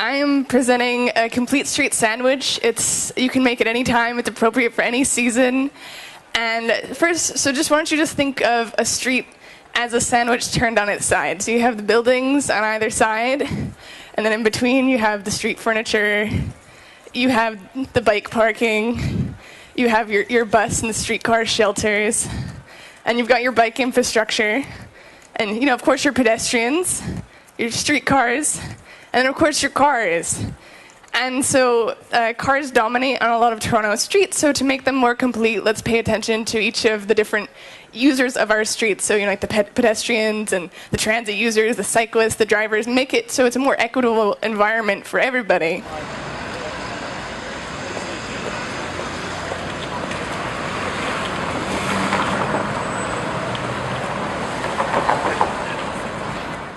I am presenting a complete street sandwich. You can make it any time. It's appropriate for any season. And first, so just why don't you just think of a street as a sandwich turned on its side. So you have the buildings on either side, and then in between you have the street furniture, you have the bike parking, you have your bus and the streetcar shelters, and you've got your bike infrastructure, and of course your pedestrians, your streetcars, and then of course your cars. And so cars dominate on a lot of Toronto streets, so to make them more complete, let's pay attention to each of the different users of our streets. So like the pedestrians and the transit users, the cyclists, the drivers, make it so it's a more equitable environment for everybody.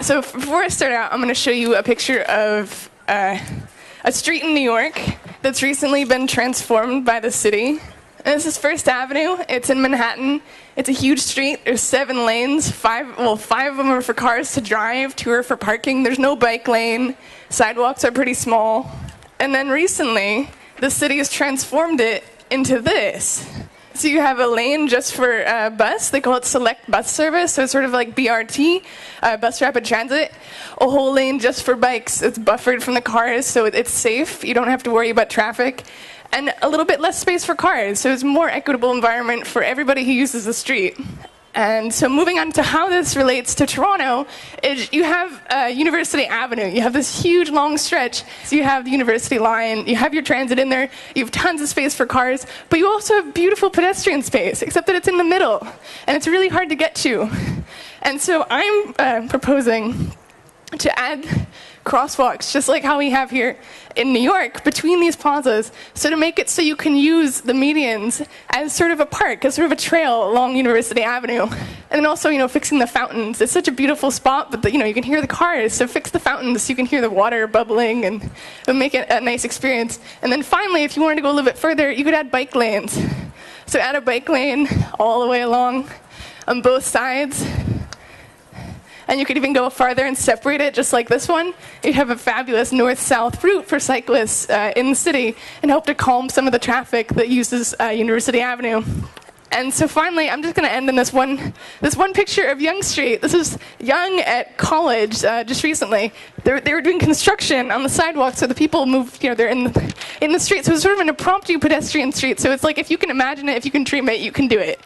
So before I start out, I'm going to show you a picture of a street in New York that's recently been transformed by the city. And this is First Avenue. It's in Manhattan. It's a huge street. There's 7 lanes. 5 of them are for cars to drive. 2 are for parking. There's no bike lane. Sidewalks are pretty small. And then recently, the city has transformed it into this. So you have a lane just for bus. They call it select bus service. So it's sort of like BRT, bus rapid transit. A whole lane just for bikes. It's buffered from the cars, so it's safe. You don't have to worry about traffic. And a little bit less space for cars. So it's a more equitable environment for everybody who uses the street. And so moving on to how this relates to Toronto, is you have University Avenue. You have this huge long stretch. So you have the University line, you have your transit in there, you have tons of space for cars, but you also have beautiful pedestrian space, except that it's in the middle, and it's really hard to get to. And so I'm proposing to add crosswalks, just like how we have here in New York, between these plazas, so to make it so you can use the medians as sort of a park, as sort of a trail along University Avenue. And then also, fixing the fountains. It's such a beautiful spot, but you can hear the cars, so fix the fountains so you can hear the water bubbling and it'll make it a nice experience. And then finally, if you wanted to go a little bit further, you could add bike lanes. So add a bike lane all the way along on both sides. And you could even go farther and separate it, just like this one. You'd have a fabulous north-south route for cyclists in the city and help to calm some of the traffic that uses University Avenue. And so finally, I'm just going to end in this one picture of Yonge Street. This is Yonge at college just recently. They were doing construction on the sidewalk, so the people moved, they're in the street. So it's sort of an impromptu pedestrian street. So it's like, if you can imagine it, if you can dream it, you can do it.